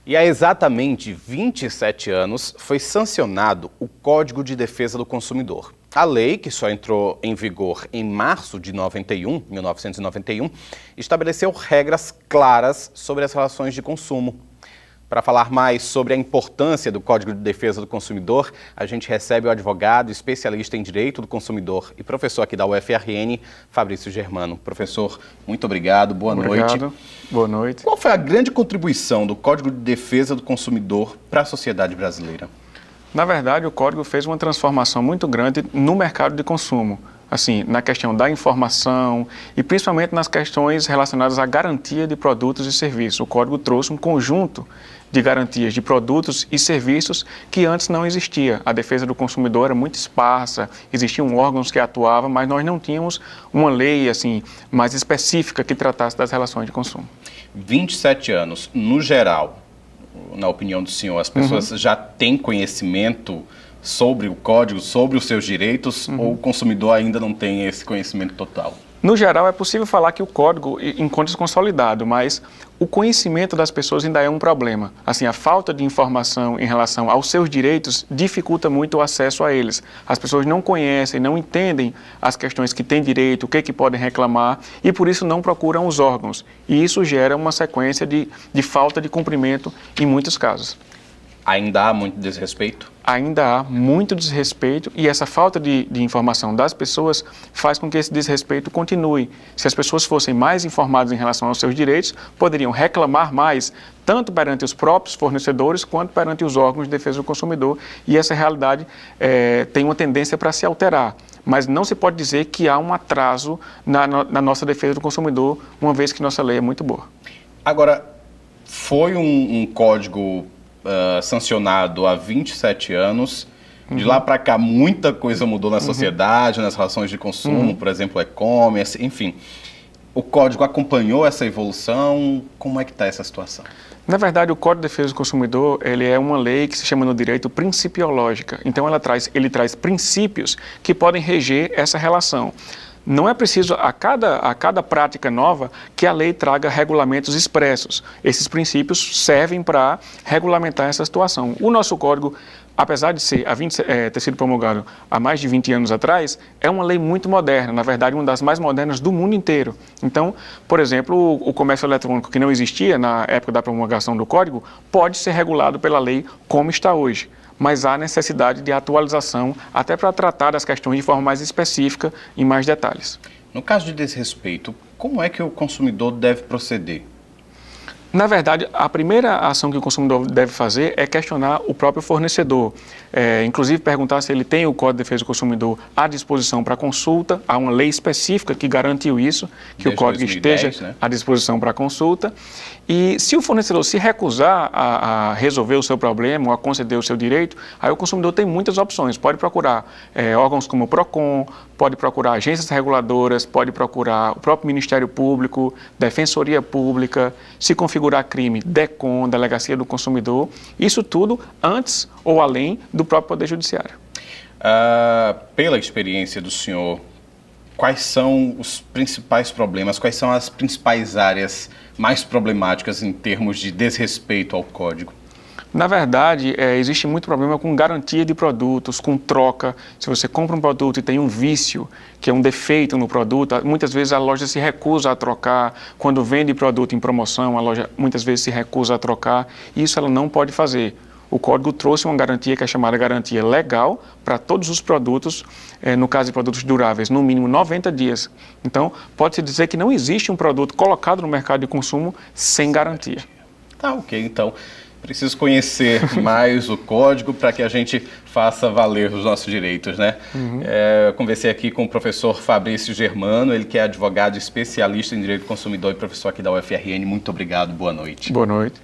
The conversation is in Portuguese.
E há exatamente 27 anos foi sancionado o Código de Defesa do Consumidor. A lei, que só entrou em vigor em março de 1991, estabeleceu regras claras sobre as relações de consumo. Para falar mais sobre a importância do Código de Defesa do Consumidor, a gente recebe o advogado, especialista em Direito do Consumidor e professor aqui da UFRN, Fabrício Germano. Professor, muito obrigado, boa noite. Boa noite. Qual foi a grande contribuição do Código de Defesa do Consumidor para a sociedade brasileira? Na verdade, o Código fez uma transformação muito grande no mercado de consumo. Assim, na questão da informação e principalmente nas questões relacionadas à garantia de produtos e serviços. O Código trouxe um conjunto de garantias de produtos e serviços que antes não existia. A defesa do consumidor era muito esparsa, existiam órgãos que atuavam, mas nós não tínhamos uma lei assim, mais específica que tratasse das relações de consumo. 27 anos, no geral, na opinião do senhor, as pessoas já têm conhecimento sobre o código, sobre os seus direitos, ou o consumidor ainda não tem esse conhecimento total? No geral, é possível falar que o código encontra-se consolidado, mas o conhecimento das pessoas ainda é um problema. Assim, a falta de informação em relação aos seus direitos dificulta muito o acesso a eles. As pessoas não conhecem, não entendem as questões que têm direito, o que podem reclamar, e por isso não procuram os órgãos. E isso gera uma sequência de falta de cumprimento em muitos casos. Ainda há muito desrespeito? Ainda há muito desrespeito e essa falta de informação das pessoas faz com que esse desrespeito continue. Se as pessoas fossem mais informadas em relação aos seus direitos, poderiam reclamar mais, tanto perante os próprios fornecedores quanto perante os órgãos de defesa do consumidor, e essa realidade tem uma tendência para se alterar. Mas não se pode dizer que há um atraso na nossa defesa do consumidor, uma vez que nossa lei é muito boa. Agora, foi um código sancionado há 27 anos. De lá para cá, muita coisa mudou na sociedade, nas relações de consumo, por exemplo, e-commerce, enfim. O código acompanhou essa evolução? Como é que está essa situação? Na verdade, o Código de Defesa do Consumidor ele é uma lei que se chama no direito principiológica. Então, ele traz princípios que podem reger essa relação. Não é preciso, a cada prática nova, que a lei traga regulamentos expressos. Esses princípios servem para regulamentar essa situação. O nosso código, apesar de ter sido promulgado há mais de 20 anos atrás, é uma lei muito moderna, na verdade, uma das mais modernas do mundo inteiro. Então, por exemplo, o comércio eletrônico, que não existia na época da promulgação do código, pode ser regulado pela lei como está hoje. Mas há necessidade de atualização até para tratar das questões de forma mais específica e mais detalhes. No caso de desrespeito, como é que o consumidor deve proceder? Na verdade, a primeira ação que o consumidor deve fazer é questionar o próprio fornecedor. Inclusive perguntar se ele tem o Código de Defesa do Consumidor à disposição para consulta. Há uma lei específica que garantiu isso, que desde o Código 2010, esteja à disposição para consulta. E se o fornecedor se recusar a resolver o seu problema ou a conceder o seu direito, aí o consumidor tem muitas opções. Pode procurar órgãos como o PROCON, pode procurar agências reguladoras, pode procurar o próprio Ministério Público, Defensoria Pública, se configurar crime, DECON, Delegacia do Consumidor, isso tudo antes ou além do próprio Poder Judiciário. Pela experiência do senhor, quais são os principais problemas, quais são as principais áreas mais problemáticas em termos de desrespeito ao Código? Na verdade, existe muito problema com garantia de produtos, com troca. Se você compra um produto e tem um vício, que é um defeito no produto, muitas vezes a loja se recusa a trocar. Quando vende produto em promoção, a loja muitas vezes se recusa a trocar. Isso ela não pode fazer. O Código trouxe uma garantia que é chamada garantia legal para todos os produtos, no caso de produtos duráveis, no mínimo 90 dias. Então, pode-se dizer que não existe um produto colocado no mercado de consumo sem garantia. Tá, ok, então. Preciso conhecer mais o código para que a gente faça valer os nossos direitos, né? Eu conversei aqui com o professor Fabrício Germano, ele que é advogado especialista em direito do consumidor e professor aqui da UFRN. Muito obrigado, boa noite. Boa noite.